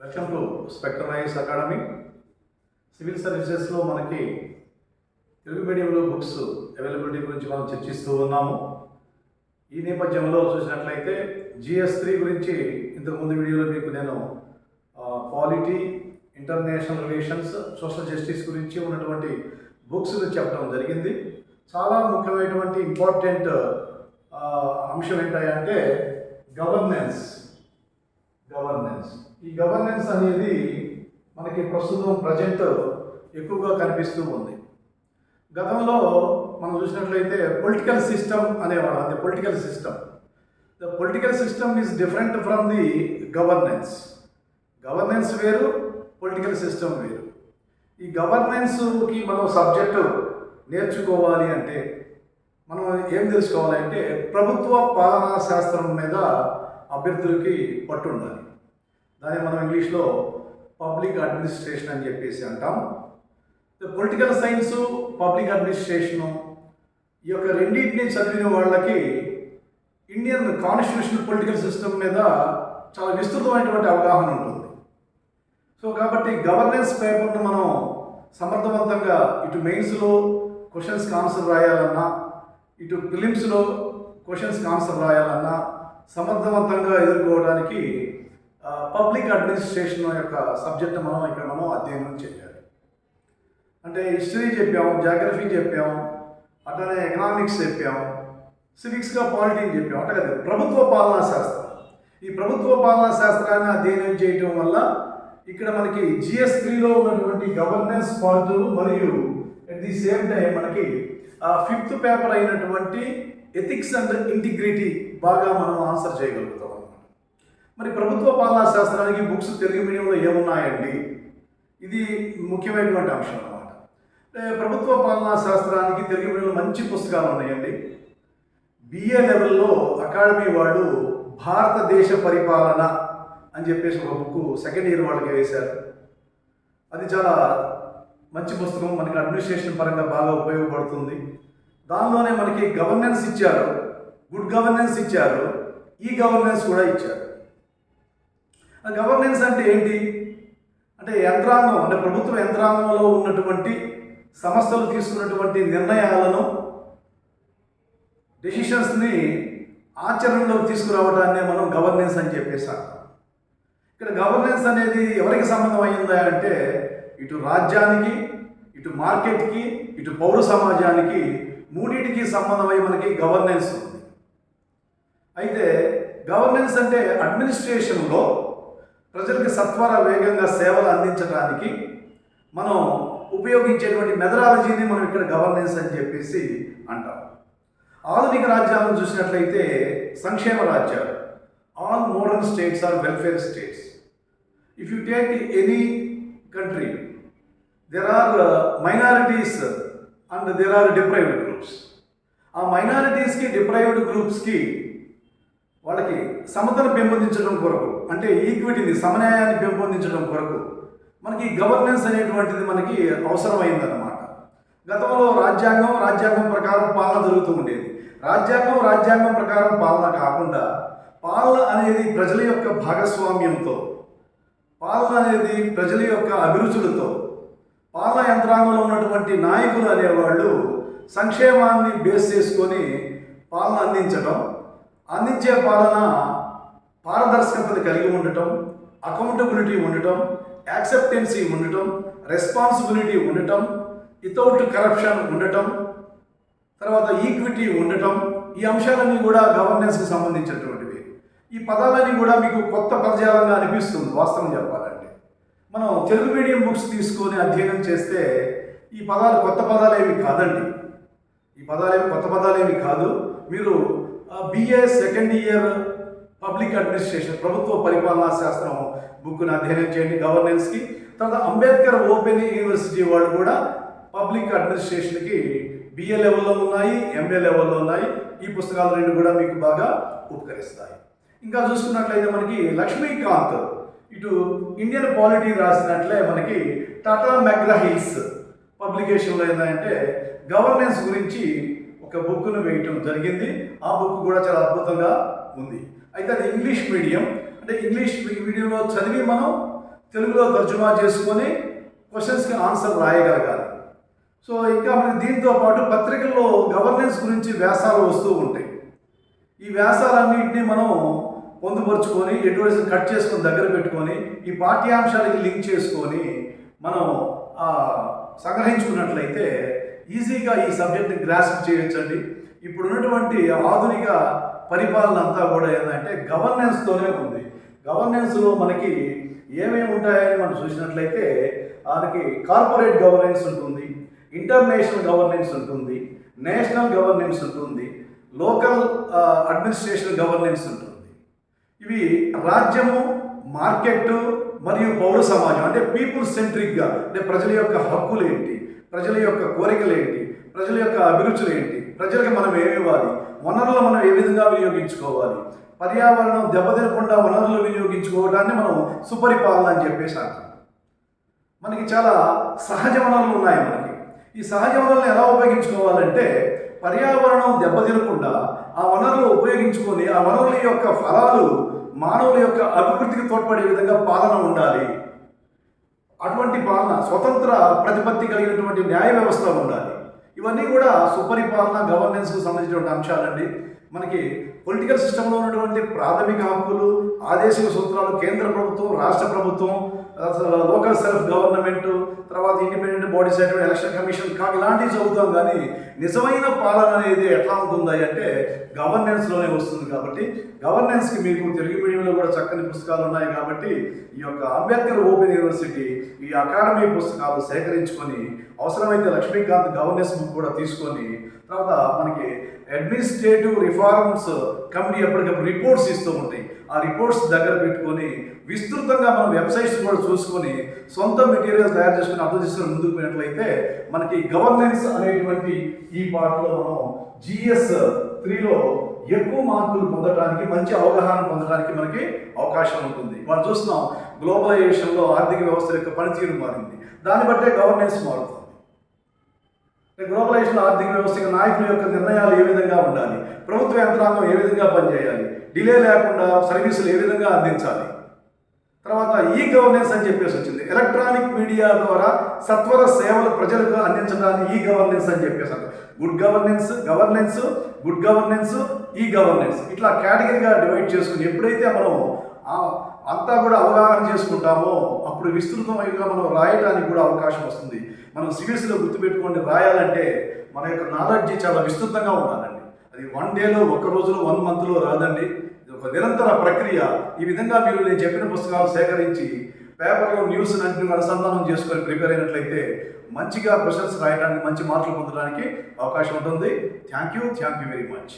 Welcome to spectrum IAS academy. Civil సర్వీసెస్లో మనకి తెలుగు మీడియంలో బుక్స్ అవైలబిలిటీ గురించి మనం చర్చిస్తూ ఉన్నాము. ఈ నేపథ్యంలో చూసినట్లయితే GS3 గురించి ఇంతకుముందు వీడియోలో మీకు నేను polity, international relations, social justice గురించి ఉన్నటువంటి బుక్స్ చెప్పడం జరిగింది. చాలా ముఖ్యమైనటువంటి ఇంపార్టెంట్ అంశం ఏంటంటే గవర్నెన్స్. ఈ గవర్నెన్స్ అనేది మనకి ప్రస్తుతం ప్రజెంట్ ఎక్కువగా కనిపిస్తూ ఉంది. గతంలో మనం చూసినట్లయితే పొలిటికల్ సిస్టమ్ అనేవాడు. అది political system. The political system is different from the governance. Governance వేరు, పొలిటికల్ సిస్టమ్ వేరు. ఈ గవర్నెన్స్కి మనం సబ్జెక్టు నేర్చుకోవాలి అంటే మనం ఏం తెలుసుకోవాలంటే ప్రభుత్వ పాలనా శాస్త్రం మీద అభ్యర్థులకి పట్టు ఉండాలి. దాన్ని మనం ఇంగ్లీష్లో పబ్లిక్ అడ్మినిస్ట్రేషన్ అని చెప్పేసి అంటాం. పొలిటికల్ సైన్సు, పబ్లిక్ అడ్మినిస్ట్రేషను ఈ యొక్క రెండింటిని చదివిన వాళ్ళకి ఇండియన్ కాన్స్టిట్యూషనల్ పొలిటికల్ సిస్టమ్ మీద చాలా విస్తృతమైనటువంటి అవగాహన ఉంటుంది. సో కాబట్టి గవర్నెన్స్ పేపర్ను మనం సమర్థవంతంగా ఇటు మెయిన్స్లో క్వశ్చన్స్కి ఆన్సర్ రాయాలన్నా, ఇటు ప్రిలిమ్స్లో క్వశ్చన్స్కి ఆన్సర్ రాయాలన్నా సమర్థవంతంగా ఎదుర్కోవడానికి పబ్లిక్ అడ్మినిస్ట్రేషన్ యొక్క సబ్జెక్ట్ మనం అధ్యయనం చేయాలి. అంటే హిస్టరీ చెప్పాము, జాగ్రఫీ చెప్పాము, అట్లనే ఎకనామిక్స్ చెప్పాము, సివిక్స్గా పాలిటీని చెప్పాము. అంటే కదా ప్రభుత్వ పాలనా శాస్త్రం. ఈ ప్రభుత్వ పాలనా శాస్త్రాన్ని అధ్యయనం చేయటం వల్ల ఇక్కడ మనకి GS3లో ఉన్నటువంటి గవర్నెన్స్ పార్ట్ మరియు అట్ ది సేమ్ టైం మనకి 5th పేపర్ అయినటువంటి ఎథిక్స్ అండ్ ఇంటిగ్రిటీ బాగా మనం ఆన్సర్ చేయగలుగుతాం అన్నమాట. మరి ప్రభుత్వ పాలనా శాస్త్రానికి బుక్స్ తెలుగు మీడియంలో ఏమున్నాయండి? ఇది ముఖ్యమైనటువంటి అంశం అన్నమాట. ప్రభుత్వ పాలనా శాస్త్రానికి తెలుగు మీడియంలో మంచి పుస్తకాలు ఉన్నాయండి. BA లెవెల్లో అకాడమీ వాళ్ళు భారతదేశ పరిపాలన అని చెప్పేసి ఒక బుక్ సెకండ్ ఇయర్ వాళ్ళకి వేశారు. అది చాలా మంచి పుస్తకం, మనకి అడ్మినిస్ట్రేషన్ పరంగా బాగా ఉపయోగపడుతుంది. దానిలోనే మనకి గవర్నెన్స్ ఇచ్చారు, గుడ్ గవర్నెన్స్ ఇచ్చారు, ఈ గవర్నెన్స్ కూడా ఇచ్చారు. ఆ గవర్నెన్స్ అంటే ఏంటి అంటే యంత్రాంగం, అంటే ప్రభుత్వ యంత్రాంగంలో ఉన్నటువంటి సంస్థలు తీసుకున్నటువంటి నిర్ణయాలను, డెసిషన్స్ని ఆచరణలోకి తీసుకురావడాన్నే మనం గవర్నెన్స్ అని చెప్పేసాం. ఇక్కడ గవర్నెన్స్ అనేది ఎవరికి సంబంధం అయిందా అంటే ఇటు రాజ్యానికి, ఇటు మార్కెట్కి, ఇటు పౌర సమాజానికి, మూడింటికి సంబంధమై మనకి గవర్నెన్స్ ఉంది. అయితే గవర్నెన్స్ అంటే అడ్మినిస్ట్రేషన్లో ప్రజలకు సత్వర వేగంగా సేవలు అందించడానికి మనం ఉపయోగించేటువంటి మెథడాలజీని మనం ఇక్కడ గవర్నెన్స్ అని చెప్పేసి అంటాం. ఆధునిక రాజ్యాలను చూసినట్లయితే సంక్షేమ రాజ్యాలు, all modern states are welfare states. If you take any country, there are minorities and there are deprived groups. ఆ మైనారిటీస్కి, డిప్రైవ్డ్ గ్రూప్స్కి వాళ్ళకి సమతను పెంపొందించడం కొరకు, అంటే ఈక్విటీని, సమన్యాయాన్ని పెంపొందించడం కొరకు మనకి గవర్నెన్స్ అనేటువంటిది మనకి అవసరమైందన్నమాట. గతంలో రాజ్యాంగం ప్రకారం పాలన జరుగుతూ ఉండేది. రాజ్యాంగం ప్రకారం పాలన కాకుండా పాలన అనేది ప్రజల యొక్క భాగస్వామ్యంతో, పాలన అనేది ప్రజల యొక్క అభిరుచులతో, పాలనా యంత్రాంగంలో ఉన్నటువంటి నాయకులు అనేవాళ్ళు సంక్షేమాన్ని బేస్ చేసుకొని పాలన అందించే పాలన పారదర్శకతను కలిగి ఉండటం, అకౌంటబిలిటీ ఉండటం, యాక్సెప్టెన్సీ ఉండటం, రెస్పాన్సిబిలిటీ ఉండటం, వితౌట్ కరప్షన్ ఉండటం, తర్వాత ఈక్విటీ ఉండటం, ఈ అంశాలన్నీ కూడా గవర్నెన్స్కి సంబంధించినటువంటివి. ఈ పదాలన్నీ కూడా మీకు కొత్త పదజాలంగా అనిపిస్తుంది వాస్తవం చెప్పాలంటే. మనం తెలుగు మీడియం బుక్స్ తీసుకొని అధ్యయనం చేస్తే ఈ పదాలు కొత్త పదాలేమి కాదండి. ఈ పదాలేమి కొత్త పదాలేమి కాదు. మీరు BA second year public administration, ప్రభుత్వ పరిపాలనా శాస్త్రం బుక్ను అధ్యయనం చేయండి గవర్నెన్స్కి. తర్వాత అంబేద్కర్ ఓపెన్ యూనివర్సిటీ వాళ్ళు కూడా పబ్లిక్ అడ్మినిస్ట్రేషన్కి BA లెవెల్లో ఉన్నాయి, MA లెవెల్లో ఉన్నాయి. ఈ పుస్తకాలు రెండు కూడా మీకు బాగా ఉపకరిస్తాయి. ఇంకా చూసుకున్నట్లయితే మనకి లక్ష్మీకాంత్ ఇటు ఇండియన్ పాలిటీ రాసినట్లే మనకి టాటా మెగ్రా-హిల్స్ పబ్లికేషన్లో ఏంటంటే గవర్నెన్స్ గురించి ఒక బుక్ను వేయటం జరిగింది. ఆ బుక్ కూడా చాలా అద్భుతంగా ఉంది. అయితే అది ఇంగ్లీష్ మీడియం, అంటే ఇంగ్లీష్ మీడియంలో చదివి మనం తెలుగులో తర్జుమా చేసుకొని క్వశ్చన్స్కి ఆన్సర్ రాయగలగాలి. సో ఇంకా మనకి దీంతో పాటు పత్రికల్లో గవర్నెన్స్ గురించి వ్యాసాలు వస్తూ ఉంటాయి. ఈ వ్యాసాలన్నింటినీ మనం పొందుపరుచుకొని ఎడ్వర్టైజ్ కట్ చేసుకొని దగ్గర పెట్టుకొని ఈ పాఠ్యాంశాలకి లింక్ చేసుకొని మనం సంగ్రహించుకున్నట్లయితే ఈజీగా ఈ సబ్జెక్ట్ని గ్రాస్ప్ చేయొచ్చండి. ఇప్పుడు ఉన్నటువంటి ఆధునిక పరిపాలన అంతా కూడా ఏంటంటే గవర్నెన్స్తోనే ఉంది. గవర్నెన్స్లో మనకి ఏమేమి ఉంటాయని మనం చూసినట్లయితే మనకి కార్పొరేట్ గవర్నెన్స్ ఉంటుంది, ఇంటర్నేషనల్ గవర్నెన్స్ ఉంటుంది, నేషనల్ గవర్నెన్స్ ఉంటుంది, లోకల్ అడ్మినిస్ట్రేషన్ గవర్నెన్స్ ఉంటుంది. ఇవి రాజ్యము, మార్కెట్ మరియు పౌర సమాజం అంటే పీపుల్ సెంట్రిక్గా, అంటే ప్రజల యొక్క హక్కులు ఏంటి, ప్రజల యొక్క కోరికలు ఏంటి, ప్రజల యొక్క అభిరుచులు ఏంటి, ప్రజలకు మనం ఏమి ఇవ్వాలి, వనరులు మనం ఏ విధంగా వినియోగించుకోవాలి, పర్యావరణం దెబ్బతినకుండా వనరులు వినియోగించుకోవడాన్ని మనం సుపరిపాలన అని చెప్పేసి అంటాం. మనకి చాలా సహజ వనరులు ఉన్నాయి. మనకి ఈ సహజ వనరులను ఎలా ఉపయోగించుకోవాలంటే పర్యావరణం దెబ్బతినకుండా ఆ వనరులు ఉపయోగించుకొని ఆ వనరుల యొక్క ఫలాలు మానవుల యొక్క అభివృద్ధికి తోడ్పడే విధంగా పాలన ఉండాలి. అటువంటి పాలన స్వతంత్ర ప్రతిపత్తి కలిగినటువంటి న్యాయ వ్యవస్థ ఉండాలి. ఇవన్నీ కూడా సుపరిపాలన గవర్నెన్స్కు సంబంధించినటువంటి అంశాలండి. మనకి పొలిటికల్ సిస్టంలో ఉన్నటువంటి ప్రాథమిక హక్కులు, ఆదేశిక సూత్రాలు కేంద్ర ప్రభుత్వం, రాష్ట్ర ప్రభుత్వం, లోకల్ సెల్ఫ్ గవర్నమెంట్, తర్వాత ఇండిపెండెంట్ బాడీస్ అయినటువంటి ఎలక్షన్ కమిషన్ ఇలాంటివి చదువుతాం. కానీ నిజమైన పాలన అనేది ఎట్లా ఉంటుంది అంటే గవర్నెన్స్లోనే వస్తుంది. కాబట్టి గవర్నెన్స్కి మీకు తెలుగు మీడియంలో కూడా చక్కని పుస్తకాలు ఉన్నాయి. కాబట్టి ఈ యొక్క అంబేద్కర్ ఓపెన్ యూనివర్సిటీ ఈ అకాడమీ పుస్తకాలు సేకరించుకొని అవసరమైతే లక్ష్మీకాంత్ గవర్నెన్స్ బుక్ కూడా తీసుకొని తర్వాత మనకి అడ్మినిస్ట్రేటివ్ రిఫార్మ్స్ కమిటీ ఎప్పటికప్పుడు రిపోర్ట్స్ ఇస్తూ ఉంటాయి. ఆ రిపోర్ట్స్ దగ్గర పెట్టుకొని విస్తృతంగా మనం వెబ్సైట్స్ కూడా చూసుకొని సొంత మెటీరియల్ తయారు చేసుకుని అర్థం చేసుకుని ముందుకు పోయినట్లయితే మనకి గవర్నెన్స్ అనేటువంటి ఈ పార్ట్లో మనం GS 3లో ఎక్కువ మార్కులు పొందడానికి, మంచి అవగాహన పొందడానికి మనకి అవకాశం ఉంటుంది. మనం చూస్తున్నాం గ్లోబలైజేషన్లో ఆర్థిక వ్యవస్థ యొక్క పనితీరు మారింది. దాన్ని బట్టే గవర్నెన్స్ మారుతుంది. గ్లోబలైజేషన్ ఆర్థిక వ్యవస్థ నాయకుల యొక్క నిర్ణయాలు ఏ విధంగా ఉండాలి, ప్రభుత్వ యంత్రాంగం ఏ విధంగా పనిచేయాలి, డిలే లేకుండా సర్వీసులు ఏ విధంగా అందించాలి. తర్వాత గవర్నెన్స్ అని చెప్పేసి వచ్చింది. ఎలక్ట్రానిక్ మీడియా ద్వారా సత్వర సేవలు ప్రజలకు అందించడాన్ని గవర్నెన్స్ అని చెప్పేసి good governance, governance, good governance, governance ఇట్లా కేటగిరీగా డివైడ్ చేసుకుని ఎప్పుడైతే మనం అంతా కూడా అవగాహన చేసుకుంటామో అప్పుడు విస్తృతంగా మనం రాయడానికి కూడా అవకాశం వస్తుంది. మనం సివిల్స్లో గుర్తుపెట్టుకోండి, రాయాలంటే మన యొక్క నాలెడ్జ్ చాలా విస్తృతంగా ఉండాలండి. అది 1 డేలో, 1 రోజులో, 1 మంత్లో రాదండి. ఇది ఒక నిరంతర ప్రక్రియ. ఈ విధంగా మీరు నేను చెప్పిన పుస్తకాలు సేకరించి పేపర్లో న్యూస్ అన్నింటిని అనుసంధానం చేసుకొని ప్రిపేర్ అయినట్లయితే మంచిగా క్వశ్చన్స్ రాయడానికి, మంచి మార్కులు పొందడానికి అవకాశం ఉంటుంది. Thank you very much.